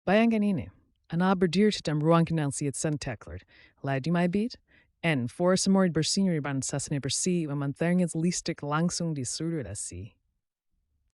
Bayangkan ini, ana berdiri dalam ruang kenal sentekler, di my beat, en for semua bersih ban sasne bersih memantengi listrik langsung di seluruh dasi.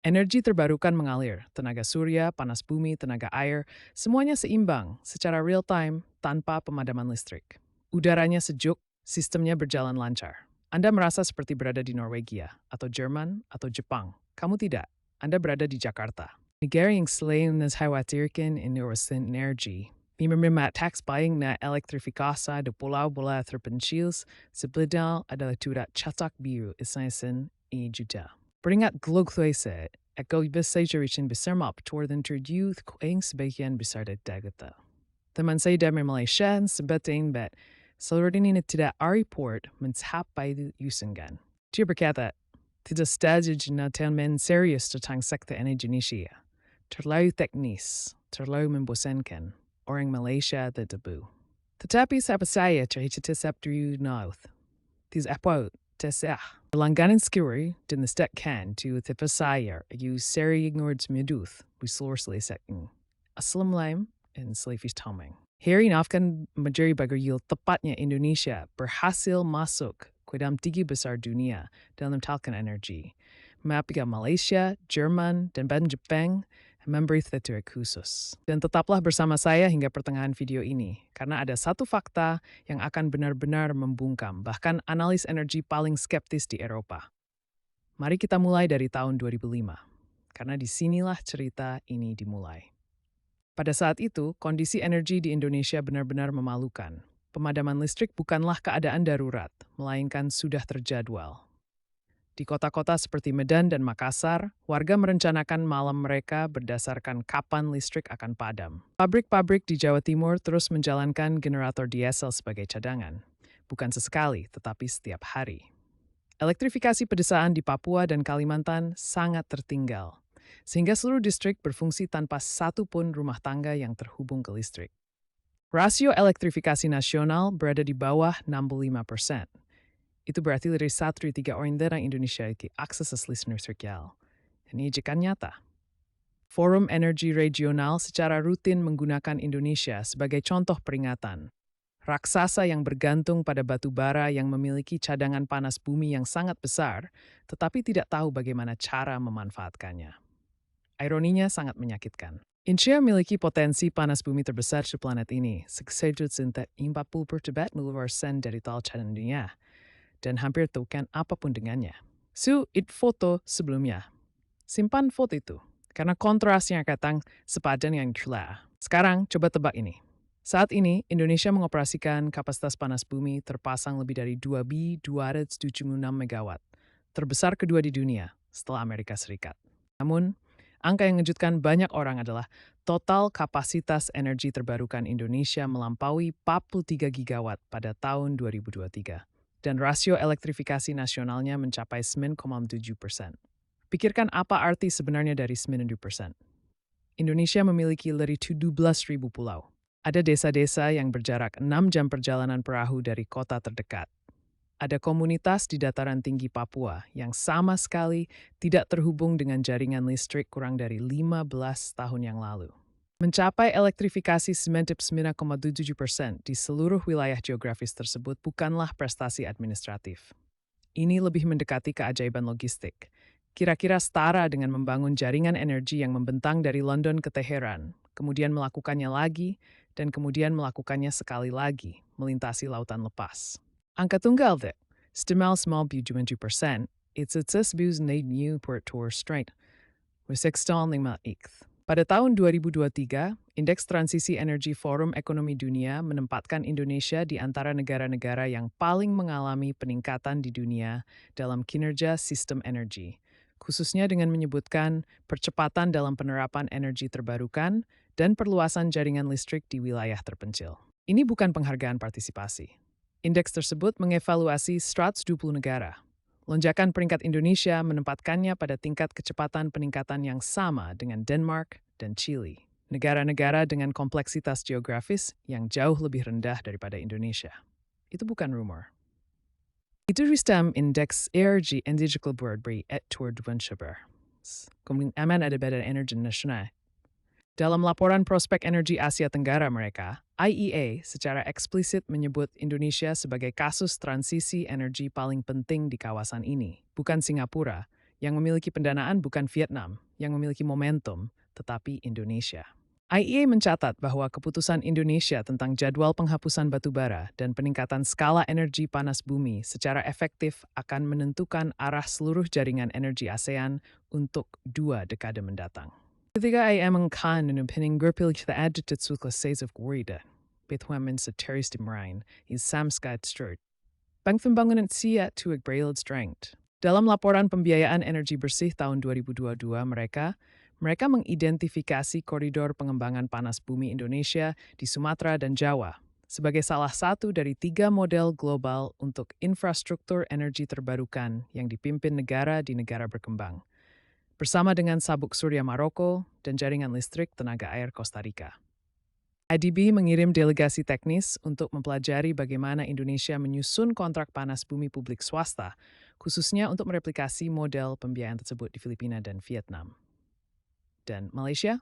Energi terbarukan mengalir, tenaga surya, panas bumi, tenaga air, semuanya seimbang secara real time tanpa pemadaman listrik. Udaranya sejuk, sistemnya berjalan lancar. Anda merasa seperti berada di Norwegia, atau Jerman, atau Jepang. Kamu tidak. Anda berada di Jakarta. Negara yang selain khawatirkan inovasi energi, menerima tax buying na elektrifikasi di pulau-pulau terpencil sebelum adalah tidak catak biru esensen ini juga. Beringat glogloise, eko besajarisin besermap toward youth kuing sebagian besar dari dagata. Teman saya dari Malaysia sebatin bet seluruh ini tidak report mencapai yusengan. Dia berkata, tidak setuju jenatan serius tentang sektor energi Indonesia. Terlalu teknis, terlalu membosankan. Orang Malaysia tidak debu. Tetapi siapa saya cerita sabtu North. Tis apa tesah. Langganan skiri din the stek kan to thipasaya use seri ignoreds meduth buslor sleseking. Aslam laim and slavish toming. Hari nafkan majari bagar yul tepatnya Indonesia berhasil masuk ke dalam 3 besar dunia dalam talkan energi. Mapiga Malaysia, Jerman, dan bahkan Jepang memberi fitur khusus. Dan tetaplah bersama saya hingga pertengahan video ini, karena ada satu fakta yang akan benar-benar membungkam, bahkan analis energi paling skeptis di Eropa. Mari kita mulai dari tahun 2005, karena disinilah cerita ini dimulai. Pada saat itu, kondisi energi di Indonesia benar-benar memalukan. Pemadaman listrik bukanlah keadaan darurat, melainkan sudah terjadwal. Di kota-kota seperti Medan dan Makassar, warga merencanakan malam mereka berdasarkan kapan listrik akan padam. Pabrik-pabrik di Jawa Timur terus menjalankan generator diesel sebagai cadangan. Bukan sesekali, tetapi setiap hari. Elektrifikasi pedesaan di Papua dan Kalimantan sangat tertinggal, sehingga seluruh distrik berfungsi tanpa satu pun rumah tangga yang terhubung ke listrik. Rasio elektrifikasi nasional berada di bawah 65%. Itu berarti dari 1/3 orang Indonesia itu akses listrik terjal. Ini jika nyata. Forum Energi Regional secara rutin menggunakan Indonesia sebagai contoh peringatan. Raksasa yang bergantung pada batu bara yang memiliki cadangan panas bumi yang sangat besar, tetapi tidak tahu bagaimana cara memanfaatkannya. Ironinya sangat menyakitkan. Indonesia memiliki potensi panas bumi terbesar di planet ini, sekitar 40% dari total cadangan dunia, dan hampir bukan apapun dengannya. It foto sebelumnya. Simpan foto itu, karena kontrasnya kadang sepadan yang gila. Sekarang, coba tebak ini. Saat ini, Indonesia mengoperasikan kapasitas panas bumi terpasang lebih dari 2.276 megawatt, terbesar kedua di dunia setelah Amerika Serikat. Namun, angka yang mengejutkan banyak orang adalah total kapasitas energi terbarukan Indonesia melampaui 43 gigawatt pada tahun 2023. Dan rasio elektrifikasi nasionalnya mencapai 9,7%. Pikirkan apa arti sebenarnya dari 9%. Indonesia memiliki lebih 17.000 pulau. Ada desa-desa yang berjarak 6 jam perjalanan perahu dari kota terdekat. Ada komunitas di dataran tinggi Papua yang sama sekali tidak terhubung dengan jaringan listrik kurang dari 15 tahun yang lalu. Mencapai elektrifikasi 99,7% di seluruh wilayah geografis tersebut bukanlah prestasi administratif. Ini lebih mendekati keajaiban logistik. Kira-kira setara dengan membangun jaringan energi yang membentang dari London ke Teheran, kemudian melakukannya lagi, dan kemudian melakukannya sekali lagi, melintasi lautan lepas. Angka tunggal dek, stimal small bu 20%, it's a bus need new port tour straight, with 6,5 ikth. Pada tahun 2023, Indeks Transisi Energi Forum Ekonomi Dunia menempatkan Indonesia di antara negara-negara yang paling mengalami peningkatan di dunia dalam kinerja sistem energi, khususnya dengan menyebutkan percepatan dalam penerapan energi terbarukan dan perluasan jaringan listrik di wilayah terpencil. Ini bukan penghargaan partisipasi. Indeks tersebut mengevaluasi 120 negara. Lonjakan peringkat Indonesia menempatkannya pada tingkat kecepatan peningkatan yang sama dengan Denmark dan Chile, negara-negara dengan kompleksitas geografis yang jauh lebih rendah daripada Indonesia. Itu bukan rumor. Itu sistem indeks energi digital board beri et tour Kemudian aman ada badan energi nasional. Dalam laporan Prospek Energi Asia Tenggara mereka, IEA secara eksplisit menyebut Indonesia sebagai kasus transisi energi paling penting di kawasan ini, bukan Singapura, yang memiliki pendanaan bukan Vietnam, yang memiliki momentum, tetapi Indonesia. IEA mencatat bahwa keputusan Indonesia tentang jadwal penghapusan batubara dan peningkatan skala energi panas bumi secara efektif akan menentukan arah seluruh jaringan energi ASEAN untuk 2 dekade mendatang. Ketika IEA mengkan en opining grupil kita adjutat sukla says of worried, betwamen sa terrorist imrain, is samskat sturt. Pembangunan siya tuig brailed strength. Dalam laporan pembiayaan energi bersih tahun 2022 mereka mengidentifikasi koridor pengembangan panas bumi Indonesia di Sumatera dan Jawa sebagai salah satu dari 3 model global untuk infrastruktur energi terbarukan yang dipimpin negara di negara berkembang, bersama dengan sabuk surya Maroko dan jaringan listrik tenaga air Costa Rica. IDB mengirim delegasi teknis untuk mempelajari bagaimana Indonesia menyusun kontrak panas bumi publik swasta, khususnya untuk mereplikasi model pembiayaan tersebut di Filipina dan Vietnam. Dan Malaysia?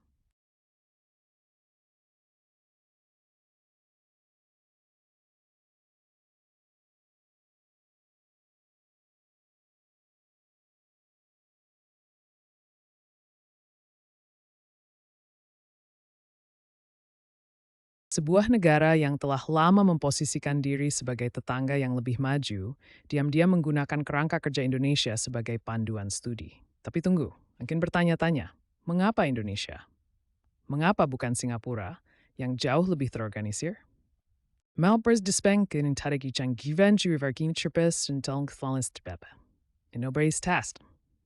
Sebuah negara yang telah lama memposisikan diri sebagai tetangga yang lebih maju, diam-diam menggunakan kerangka kerja Indonesia sebagai panduan studi. Tapi tunggu, mungkin bertanya-tanya, mengapa Indonesia? Mengapa bukan Singapura, yang jauh lebih terorganisir? Malpers dispenken in tarigi chang given juivargin chirpes dan tolong ketholis terbebe. Inobrace task.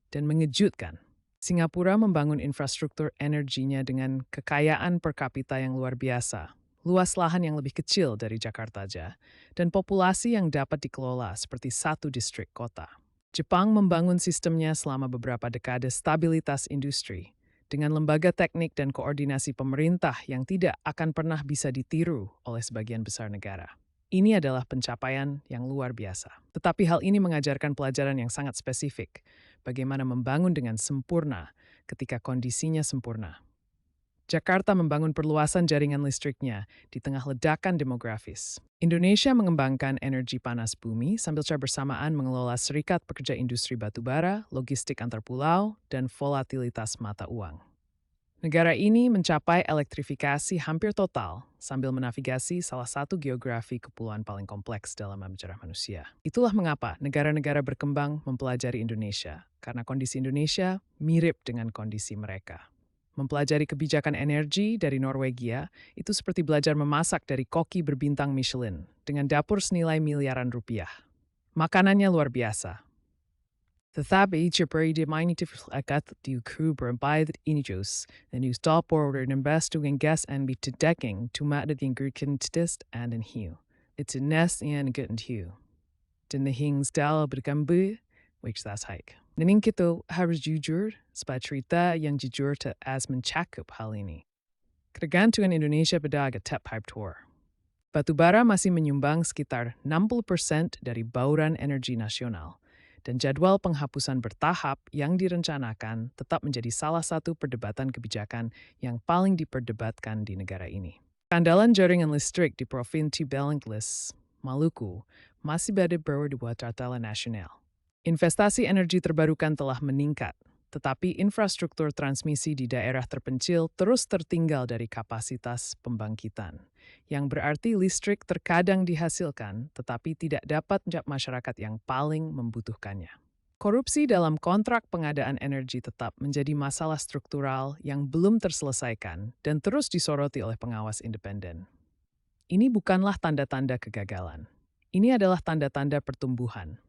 Dan mengejutkan, Singapura membangun infrastruktur energinya dengan kekayaan per kapita yang luar biasa, luas lahan yang lebih kecil dari Jakarta aja, dan populasi yang dapat dikelola seperti satu distrik kota. Jepang membangun sistemnya selama beberapa dekade stabilitas industri, dengan lembaga teknik dan koordinasi pemerintah yang tidak akan pernah bisa ditiru oleh sebagian besar negara. Ini adalah pencapaian yang luar biasa. Tetapi hal ini mengajarkan pelajaran yang sangat spesifik, bagaimana membangun dengan sempurna ketika kondisinya sempurna. Jakarta membangun perluasan jaringan listriknya di tengah ledakan demografis. Indonesia mengembangkan energi panas bumi sambil secara bersamaan mengelola serikat pekerja industri batubara, logistik antar pulau, dan volatilitas mata uang. Negara ini mencapai elektrifikasi hampir total sambil menavigasi salah satu geografi kepulauan paling kompleks dalam sejarah manusia. Itulah mengapa negara-negara berkembang mempelajari Indonesia, karena kondisi Indonesia mirip dengan kondisi mereka. Mempelajari kebijakan energi dari Norwegia itu seperti belajar memasak dari koki berbintang Michelin dengan dapur senilai miliaran rupiah. Makanannya luar biasa. Tetapi Jepang dimanitif agat di kru berbayar injus dan us dapur dan investu en gas and be to decking to mat the ingredient test and in hiu. It's a nest and good and hiu. Dan the hings dal bergambu, which that's hike. Naning kita harus jujur, sebab cerita yang jujur as mencakup hal ini. Ketergantungan Indonesia pada tep pipe tour. Batubara masih menyumbang sekitar 60% dari bauran energi nasional, dan jadwal penghapusan bertahap yang direncanakan tetap menjadi salah satu perdebatan kebijakan yang paling diperdebatkan di negara ini. Kandalan jaringan listrik di Provinsi Bengkalis, Maluku, masih berada di bawah tataran nasional. Investasi energi terbarukan telah meningkat, tetapi infrastruktur transmisi di daerah terpencil terus tertinggal dari kapasitas pembangkitan, yang berarti listrik terkadang dihasilkan tetapi tidak dapat mencapai masyarakat yang paling membutuhkannya. Korupsi dalam kontrak pengadaan energi tetap menjadi masalah struktural yang belum terselesaikan dan terus disoroti oleh pengawas independen. Ini bukanlah tanda-tanda kegagalan. Ini adalah tanda-tanda pertumbuhan.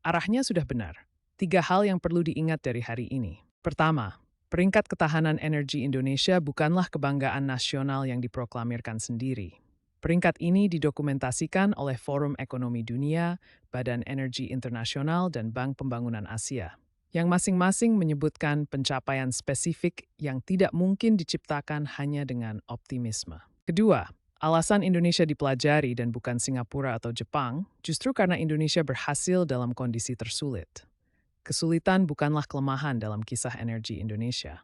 Arahnya sudah benar. 3 hal yang perlu diingat dari hari ini. Pertama, peringkat ketahanan energi Indonesia bukanlah kebanggaan nasional yang diproklamirkan sendiri. Peringkat ini didokumentasikan oleh Forum Ekonomi Dunia, Badan Energi Internasional, dan Bank Pembangunan Asia, yang masing-masing menyebutkan pencapaian spesifik yang tidak mungkin diciptakan hanya dengan optimisme. Kedua, alasan Indonesia dipelajari dan bukan Singapura atau Jepang, justru karena Indonesia berhasil dalam kondisi tersulit. Kesulitan bukanlah kelemahan dalam kisah energi Indonesia.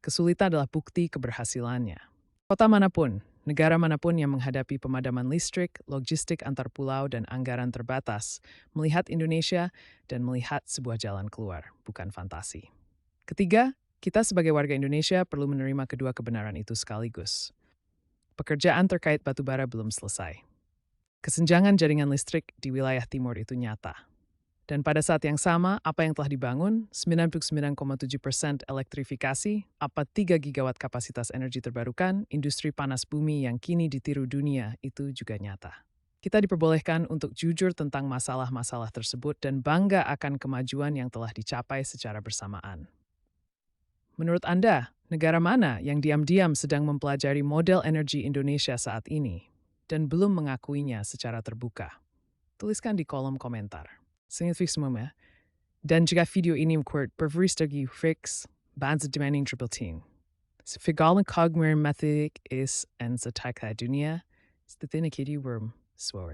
Kesulitan adalah bukti keberhasilannya. Kota manapun, negara manapun yang menghadapi pemadaman listrik, logistik antar pulau, dan anggaran terbatas, melihat Indonesia dan melihat sebuah jalan keluar, bukan fantasi. Ketiga, kita sebagai warga Indonesia perlu menerima kedua kebenaran itu sekaligus. Pekerjaan terkait batubara belum selesai. Kesenjangan jaringan listrik di wilayah timur itu nyata. Dan pada saat yang sama, apa yang telah dibangun, 99,7% elektrifikasi, 3 gigawatt kapasitas energi terbarukan, industri panas bumi yang kini ditiru dunia, itu juga nyata. Kita diperbolehkan untuk jujur tentang masalah-masalah tersebut dan bangga akan kemajuan yang telah dicapai secara bersamaan. Menurut Anda, negara mana yang diam-diam sedang mempelajari model energi Indonesia saat ini dan belum mengakuinya secara terbuka? Tuliskan di kolom komentar. Sangat semua. Dan jika video ini membuat berveristagi fix, bansa demanding triple teen. Sefigalan kogmer method is en sa dunia, setidaknya kiri worm sword.